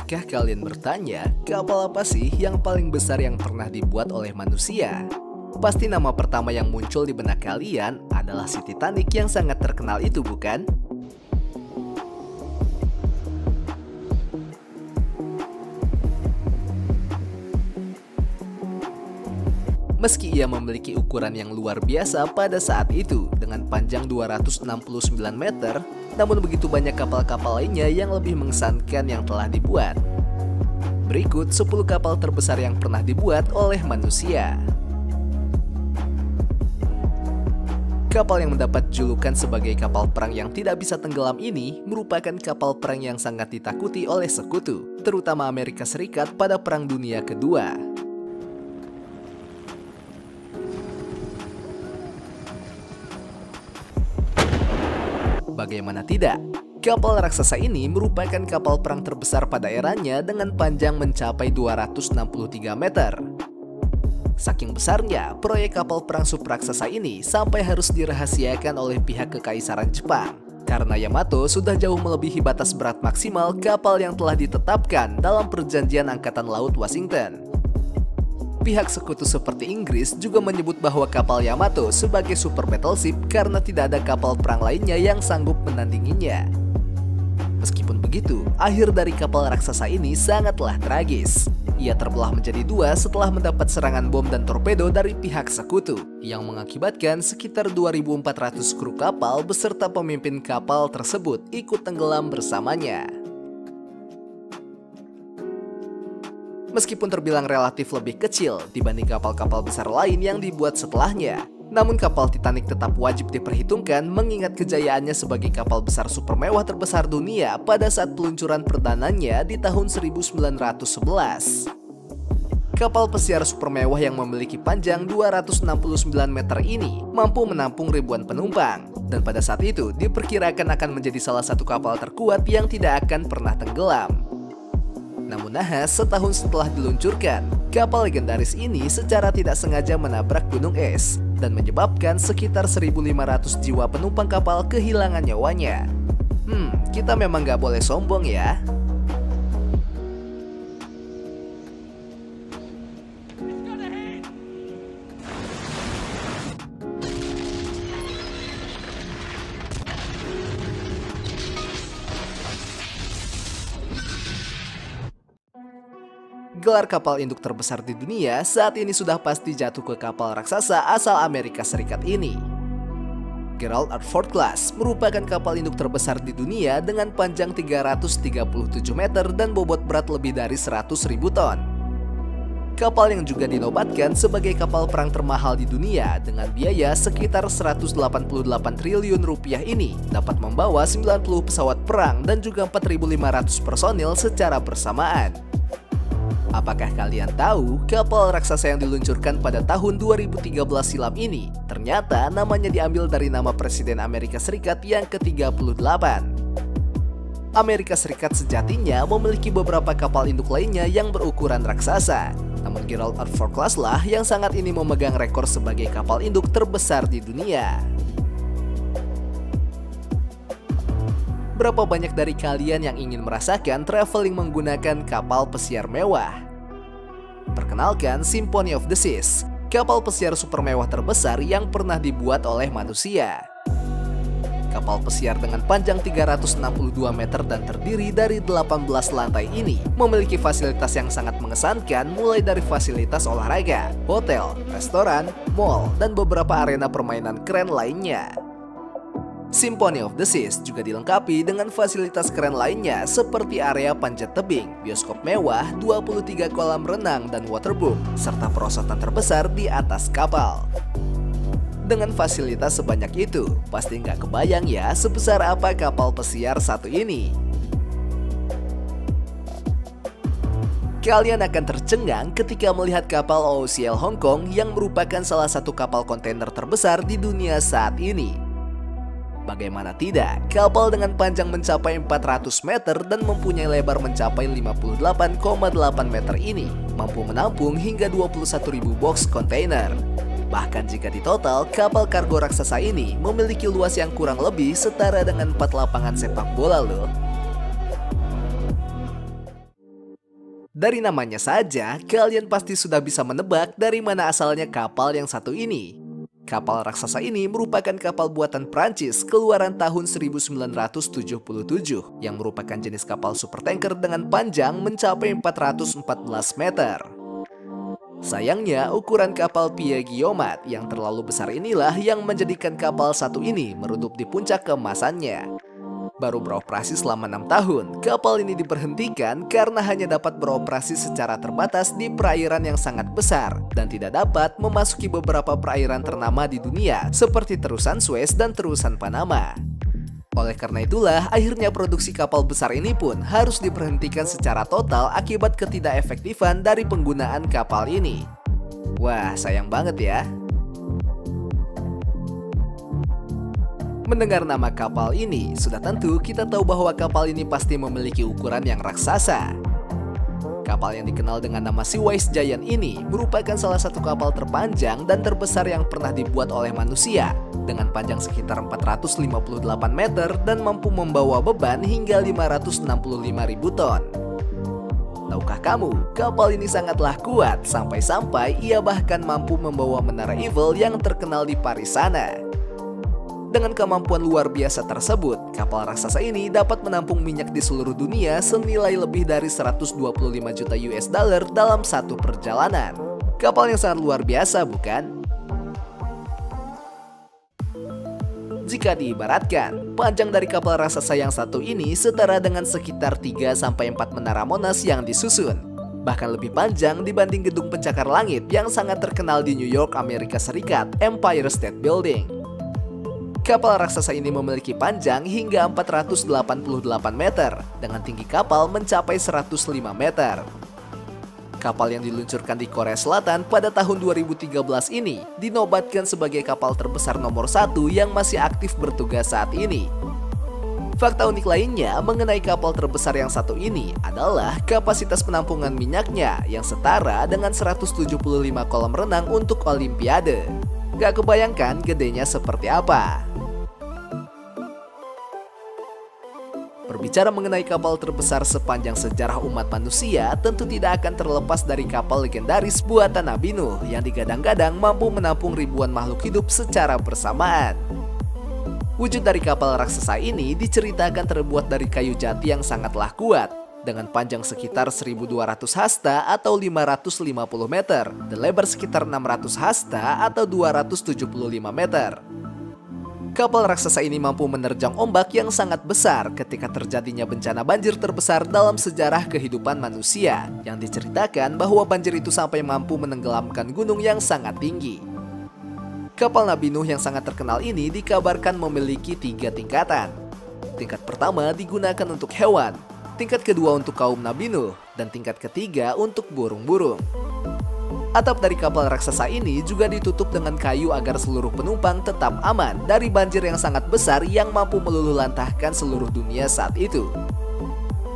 Pernahkah kalian bertanya, kapal apa sih yang paling besar yang pernah dibuat oleh manusia? Pasti nama pertama yang muncul di benak kalian adalah si Titanic yang sangat terkenal itu, bukan? Meski ia memiliki ukuran yang luar biasa pada saat itu dengan panjang 269 meter, namun begitu banyak kapal-kapal lainnya yang lebih mengesankan yang telah dibuat. Berikut 10 kapal terbesar yang pernah dibuat oleh manusia. Kapal yang mendapat julukan sebagai kapal perang yang tidak bisa tenggelam ini merupakan kapal perang yang sangat ditakuti oleh sekutu, terutama Amerika Serikat pada Perang Dunia Kedua. Bagaimana tidak? Kapal raksasa ini merupakan kapal perang terbesar pada eranya dengan panjang mencapai 263 meter. Saking besarnya, proyek kapal perang supraksasa ini sampai harus dirahasiakan oleh pihak Kekaisaran Jepang. Karena Yamato sudah jauh melebihi batas berat maksimal kapal yang telah ditetapkan dalam Perjanjian Angkatan Laut Washington. Pihak sekutu seperti Inggris juga menyebut bahwa kapal Yamato sebagai super battleship karena tidak ada kapal perang lainnya yang sanggup menandinginya. Meskipun begitu, akhir dari kapal raksasa ini sangatlah tragis. Ia terbelah menjadi dua setelah mendapat serangan bom dan torpedo dari pihak sekutu, yang mengakibatkan sekitar 2.400 kru kapal beserta pemimpin kapal tersebut ikut tenggelam bersamanya. Meskipun terbilang relatif lebih kecil dibanding kapal-kapal besar lain yang dibuat setelahnya, namun kapal Titanic tetap wajib diperhitungkan mengingat kejayaannya sebagai kapal besar super mewah terbesar dunia pada saat peluncuran perdananya di tahun 1911. Kapal pesiar super mewah yang memiliki panjang 269 meter ini mampu menampung ribuan penumpang, dan pada saat itu diperkirakan akan menjadi salah satu kapal terkuat yang tidak akan pernah tenggelam. Namun nahas, setahun setelah diluncurkan, kapal legendaris ini secara tidak sengaja menabrak gunung es dan menyebabkan sekitar 1.500 jiwa penumpang kapal kehilangan nyawanya. Kita memang nggak boleh sombong ya. Gelar kapal induk terbesar di dunia saat ini sudah pasti jatuh ke kapal raksasa asal Amerika Serikat ini. Gerald R. Ford Class merupakan kapal induk terbesar di dunia dengan panjang 337 meter dan bobot berat lebih dari 100.000 ton. Kapal yang juga dinobatkan sebagai kapal perang termahal di dunia dengan biaya sekitar 188 triliun rupiah ini dapat membawa 90 pesawat perang dan juga 4.500 personil secara bersamaan. Apakah kalian tahu kapal raksasa yang diluncurkan pada tahun 2013 silam ini ternyata namanya diambil dari nama Presiden Amerika Serikat yang ke-38? Amerika Serikat sejatinya memiliki beberapa kapal induk lainnya yang berukuran raksasa. Namun Gerald R. Ford Class lah yang saat ini memegang rekor sebagai kapal induk terbesar di dunia. Berapa banyak dari kalian yang ingin merasakan traveling menggunakan kapal pesiar mewah? Perkenalkan Symphony of the Seas, kapal pesiar super mewah terbesar yang pernah dibuat oleh manusia. Kapal pesiar dengan panjang 362 meter dan terdiri dari 18 lantai ini memiliki fasilitas yang sangat mengesankan mulai dari fasilitas olahraga, hotel, restoran, mall, dan beberapa arena permainan keren lainnya. Symphony of the Seas juga dilengkapi dengan fasilitas keren lainnya seperti area panjat tebing, bioskop mewah, 23 kolam renang dan waterboom, serta perosotan terbesar di atas kapal. Dengan fasilitas sebanyak itu, pasti nggak kebayang ya sebesar apa kapal pesiar satu ini. Kalian akan tercengang ketika melihat kapal OOCL Hong Kong yang merupakan salah satu kapal kontainer terbesar di dunia saat ini. Bagaimana tidak, kapal dengan panjang mencapai 400 meter dan mempunyai lebar mencapai 58,8 meter ini mampu menampung hingga 21.000 box kontainer. Bahkan jika ditotal, kapal kargo raksasa ini memiliki luas yang kurang lebih setara dengan 4 lapangan sepak bola loh. Dari namanya saja, kalian pasti sudah bisa menebak dari mana asalnya kapal yang satu ini. Kapal raksasa ini merupakan kapal buatan Prancis keluaran tahun 1977 yang merupakan jenis kapal supertanker dengan panjang mencapai 414 meter. Sayangnya, ukuran kapal Pierre Guillaumat yang terlalu besar inilah yang menjadikan kapal satu ini meredup di puncak keemasannya. Baru beroperasi selama 6 tahun, kapal ini diberhentikan karena hanya dapat beroperasi secara terbatas di perairan yang sangat besar dan tidak dapat memasuki beberapa perairan ternama di dunia seperti Terusan Suez dan Terusan Panama. Oleh karena itulah, akhirnya produksi kapal besar ini pun harus diberhentikan secara total akibat ketidakefektifan dari penggunaan kapal ini. Wah, sayang banget ya. Mendengar nama kapal ini, sudah tentu kita tahu bahwa kapal ini pasti memiliki ukuran yang raksasa. Kapal yang dikenal dengan nama Seawise Giant ini merupakan salah satu kapal terpanjang dan terbesar yang pernah dibuat oleh manusia, dengan panjang sekitar 458 meter dan mampu membawa beban hingga 565.000 ton. Tahukah kamu, kapal ini sangatlah kuat sampai-sampai ia bahkan mampu membawa menara Eiffel yang terkenal di Paris sana. Dengan kemampuan luar biasa tersebut, kapal raksasa ini dapat menampung minyak di seluruh dunia senilai lebih dari 125 juta US dollar dalam satu perjalanan. Kapal yang sangat luar biasa, bukan? Jika diibaratkan, panjang dari kapal raksasa yang satu ini setara dengan sekitar 3-4 menara Monas yang disusun. Bahkan lebih panjang dibanding gedung pencakar langit yang sangat terkenal di New York, Amerika Serikat, Empire State Building. Kapal raksasa ini memiliki panjang hingga 488 meter, dengan tinggi kapal mencapai 105 meter. Kapal yang diluncurkan di Korea Selatan pada tahun 2013 ini dinobatkan sebagai kapal terbesar nomor 1 yang masih aktif bertugas saat ini. Fakta unik lainnya mengenai kapal terbesar yang satu ini adalah kapasitas penampungan minyaknya yang setara dengan 175 kolam renang untuk Olimpiade. Gak kebayangkan gedenya seperti apa. Berbicara mengenai kapal terbesar sepanjang sejarah umat manusia, tentu tidak akan terlepas dari kapal legendaris buatan Nabi Nuh yang digadang-gadang mampu menampung ribuan makhluk hidup secara bersamaan. Wujud dari kapal raksasa ini diceritakan terbuat dari kayu jati yang sangatlah kuat, dengan panjang sekitar 1.200 hasta atau 550 meter, dan lebar sekitar 600 hasta atau 275 meter. Kapal raksasa ini mampu menerjang ombak yang sangat besar ketika terjadinya bencana banjir terbesar dalam sejarah kehidupan manusia, yang diceritakan bahwa banjir itu sampai mampu menenggelamkan gunung yang sangat tinggi. Kapal Nabi Nuh yang sangat terkenal ini dikabarkan memiliki 3 tingkatan. Tingkat pertama digunakan untuk hewan, tingkat kedua untuk kaum Nabi Nuh, dan tingkat ketiga untuk burung-burung. Atap dari kapal raksasa ini juga ditutup dengan kayu agar seluruh penumpang tetap aman dari banjir yang sangat besar yang mampu meluluhlantahkan seluruh dunia saat itu.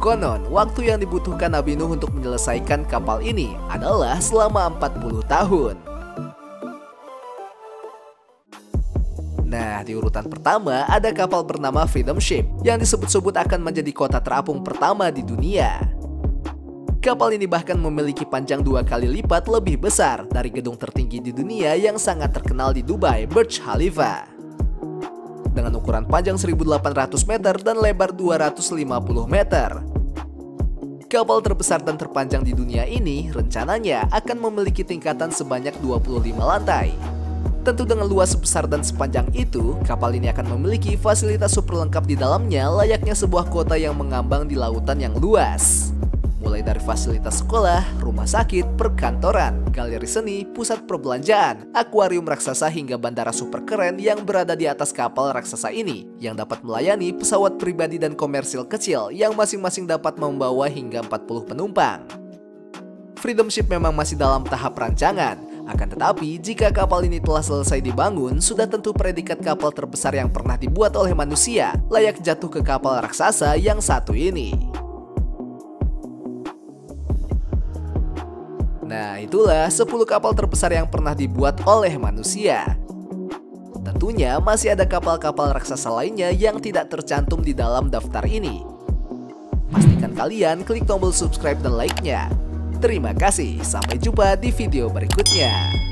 Konon, waktu yang dibutuhkan Nabi Nuh untuk menyelesaikan kapal ini adalah selama 40 tahun. Nah, di urutan pertama ada kapal bernama Freedom Ship yang disebut-sebut akan menjadi kota terapung pertama di dunia. Kapal ini bahkan memiliki panjang 2 kali lipat lebih besar dari gedung tertinggi di dunia yang sangat terkenal di Dubai, Burj Khalifa. Dengan ukuran panjang 1.800 meter dan lebar 250 meter. Kapal terbesar dan terpanjang di dunia ini rencananya akan memiliki tingkatan sebanyak 25 lantai. Tentu dengan luas sebesar dan sepanjang itu, kapal ini akan memiliki fasilitas super lengkap di dalamnya layaknya sebuah kota yang mengambang di lautan yang luas. Mulai dari fasilitas sekolah, rumah sakit, perkantoran, galeri seni, pusat perbelanjaan, akuarium raksasa hingga bandara super keren yang berada di atas kapal raksasa ini yang dapat melayani pesawat pribadi dan komersil kecil yang masing-masing dapat membawa hingga 40 penumpang. Freedom Ship memang masih dalam tahap rancangan, akan tetapi jika kapal ini telah selesai dibangun, sudah tentu predikat kapal terbesar yang pernah dibuat oleh manusia layak jatuh ke kapal raksasa yang satu ini. Nah, itulah 10 kapal terbesar yang pernah dibuat oleh manusia. Tentunya masih ada kapal-kapal raksasa lainnya yang tidak tercantum di dalam daftar ini. Pastikan menonton kalian klik tombol subscribe dan like-nya. Terima kasih, sampai jumpa di video berikutnya.